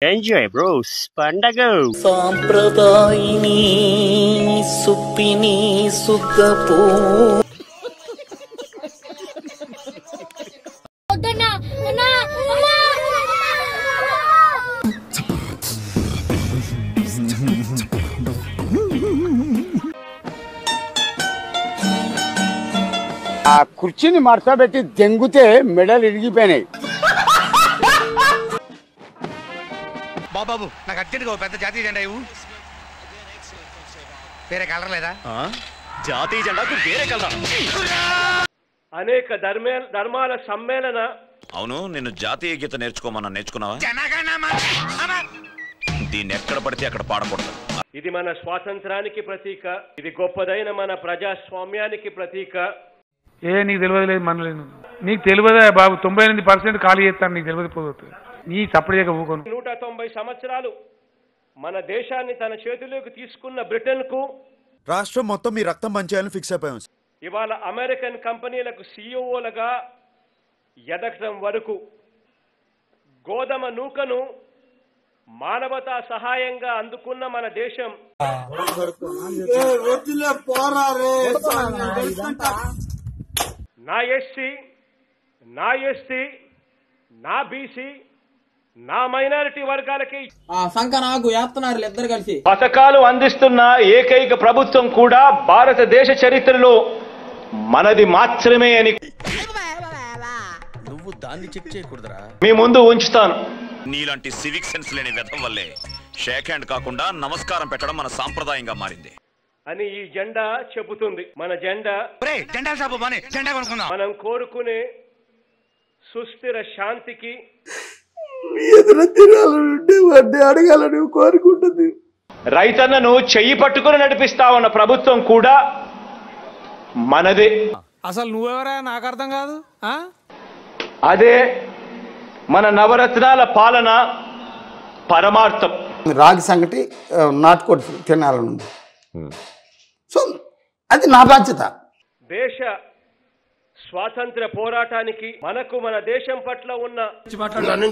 Enjoy bros పండగ సాంప్రదాయిని సుప్పిని సుద్దపో ఆ కుర్చీని మడతబెట్టి దెంగితే మెడలు ఇరిగిపోయినాయి. బాబు నాకు అర్జెంట్గా పెద్ద జాతీయ జెండా ఇవ్వు. వేరే కలర్ లేదా? జాతీయ జెండాకు వేరే కలర్. అనేక ధర్మాల సమ్మేళన. అవును, నిన్ను జాతీయ గీత నేర్చుకోమన్నా నేర్చుకున్నావా? దీన్ని ఎక్కడ పడితే అక్కడ పాడకూడదు. ఇది మన స్వాతంత్రానికి ప్రతీక. ఇది గొప్పదైన మన ప్రజాస్వామ్యానికి ప్రతీక. నీకు తెలియదు మనలేదు. నీకు తెలియదా బాబు? 98% ఖాళీ చేస్తాను. నీకు తెలియదు పోతుంది. నీ సపరేట్గా ఊకోను. 190 సంవత్సరాలు మన దేశాన్ని తన చేతిలోకి తీసుకున్న బ్రిటన్ కు రాష్ట్రం మొత్తం మీ రక్తం పంచేయాలని ఫిక్స్ అయిపోయాం. ఇవాళ అమెరికన్ కంపెనీలకు సిఇఓలుగా ఎదగడం వరకు గోధుమ నూకను మానవతా సహాయంగా అందుకున్న మన దేశం నా ఎస్సీ, నా ఎస్టీ, నా బీసీ, నా మైనారిటీ వర్గాలకి పథకాలు అందిస్తున్న ఏకైక ప్రభుత్వం కూడా భారతదేశ చరిత్రలో మనది మాత్రమే అని నువ్వు దాన్ని చెక్ చేయకూడదురా. మీ ముందు ఉంచుతాను. నీలాంటి సివిక్ సెన్స్ లేని వ్యధం వల్లే షేక్ హ్యాండ్ కాకుండా నమస్కారం పెట్టడం మన సాంప్రదాయంగా మారింది అని ఈ జెండా చెబుతుంది. మన జెండా మనం కోరుకునే సుస్థిర శాంతికి అడగాలని కోరుకుంటుంది. రైతన్నను చెయ్యి పట్టుకుని నడిపిస్తా ఉన్న ప్రభుత్వం కూడా మనదే. అసలు నువ్వెవరా? నాకు అర్థం కాదు. అదే మన నవరత్నాల పాలన పరమార్థం. రాగి సంగటి నాటుకోటి తినాలనుంది. సో అది నా బాధ్యత. దేశ స్వాతంత్ర పోరాటానికి మనకు మన దేశం పట్ల ఉన్న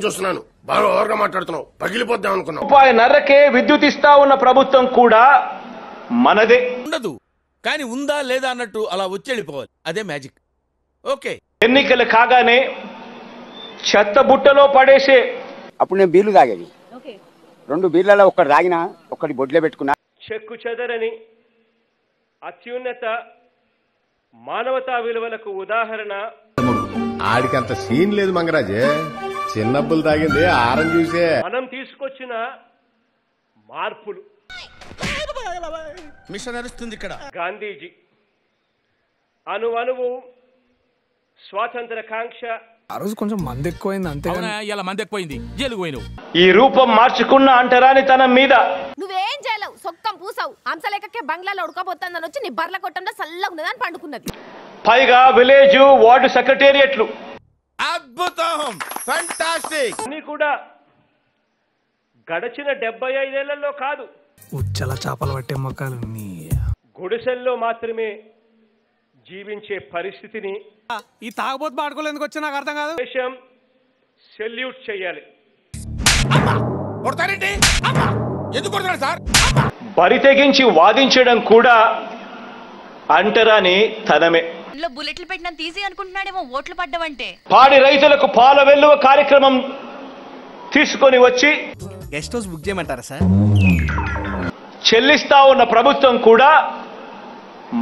చూస్తున్నాను బాగా ఓవర్గా మాట్లాడుతున్నావు, పగిలిపోద్దాం అనుకున్నావు. ₹1.5కే విద్యుత్ ఇస్తా ఉన్న ప్రభుత్వం కూడా మనదే. ఉండదు కానీ ఉందా లేదా అన్నట్టు అలా వచ్చేళ్ళిపోవాలి. అదే మ్యాజిక్. ఓకే, ఎన్నికలు కాగానే చెత్త బుట్టలో పడేసే. అప్పుడు నేను బీర్లు తాగేది. 2 బీర్లలో ఒకటి తాగినా, ఒకటి బొడ్లో పెట్టుకున్నా. చెక్కు చెదరని అత్యున్నత మానవతా విలువలకు ఉదాహరణ. ఆడికంత సీన్ లేదు మంగరాజే, చిన్నప్పులు తాగింది ఆరం చూసే. మనం తీసుకొచ్చిన మార్పులు. మిషన్ నడుస్తుంది ఇక్కడ. గాంధీజీ అణువణువు స్వాతంత్ర కాంక్ష. ఆ రోజు కొంచెం మంది ఎక్కువైంది అంతే. ఇలా మంది ఎక్కువైంది, జైలుకు పోయినావు. ఈ రూపం మార్చుకున్న అంటరానితనం మీద నువ్వేం చేయలేవు, సొక్కం పూసావు. అంశలేకకే బంగ్లాలో ఉడకపోతుందని వచ్చి నీ బర్ల కొట్టంలో చల్లగా ఉన్నదని పండుకున్నది. పైగా విలేజ్ వార్డు సెక్రటేరియట్లు. అద్భుతం, ఫెంటాస్టిక్. అన్ని కూడా గడిచిన 75 ఏళ్లలో కాదు, ఉచ్చల చేపలు పట్టే మొక్కలు గుడిసెల్లో మాత్రమే జీవించే పరిస్థితిని ఈ తాగబోతు పాడుకోలేందుకు వచ్చి నాకు అర్థం కాదు. దేశం సెల్యూట్ చేయాలి. బరి తెగించి వాదించడం కూడా అంటరాని తనమే. బుల్లెట్లు పెట్టిన తీసి అనుకుంటున్నాడేమో ఓట్లు పడ్డవంటే. పాడి రైతులకు పాల వెల్లువ కార్యక్రమం తీసుకొని వచ్చి గెస్ట్ హౌస్ బుక్ చేయమంటారా సార్? చెల్లిస్తా ఉన్న ప్రభుత్వం కూడా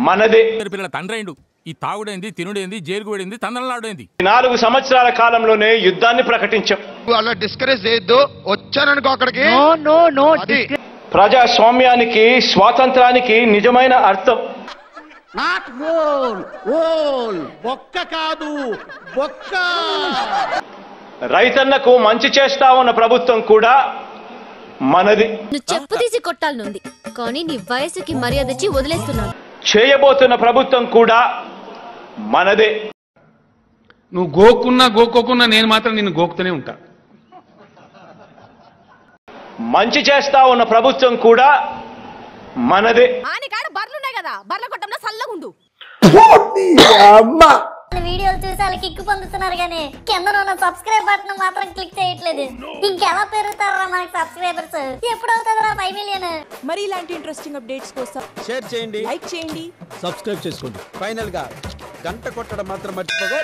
మనదే. పిల్లల తండ్రైండు. ఈ తాగుడైంది, తినుడైంది, జైలుగుడైంది, తందనలాడైంది. 4 సంవత్సరాల కాలంలోనే యుద్ధాన్ని ప్రకటించాం. అలా డిస్కరేజ్ చేయొద్దు, వచ్చాననుకో అక్కడికి. ప్రజాస్వామ్యానికి, స్వాతంత్రానికి నిజమైన అర్థం బొక్క కాదు, బొక్క. రైతన్నకు మంచి చేస్తా ఉన్న ప్రభుత్వం కూడా మనది. నువ్వు చెప్పు తీసి కొట్టాలనుంది కానీ నీ వయసుకి మర్యాద ఇచ్చి వదిలేస్తున్నాను. చేయబోతున్న ప్రభుత్వం కూడా మనదే. నువ్వు గోక్కున్నా గోక్కోకున్నా నేను మాత్రం నిన్ను గోకుతూనే ఉంటా. మంచి చేస్తా ఉన్న ప్రభుత్వం కూడా మనదే. బర్లున్నాయి కదా, బర్ల కొట్టంలో చల్లగుండు. వీడియోలు చూసి వాళ్ళు కిక్కు పొందుతున్నారు కానీ కింద ఉన్న సబ్స్క్రైబ్ బటన్ మాత్రం క్లిక్ చేయట్లేదు. ఇంకెలా పెరుగుతారా మనకి సబ్స్క్రైబర్స్? ఎప్పుడు అవుతుందా 5 మిలియన్? మరి ఇలాంటి ఇంట్రెస్టింగ్ అప్డేట్స్ కోసం షేర్ చేయండి, లైక్ చేయండి, సబ్స్క్రైబ్ చేసుకోండి. ఫైనల్ గా గంట కొట్టడం మాత్రం మర్చిపోగా.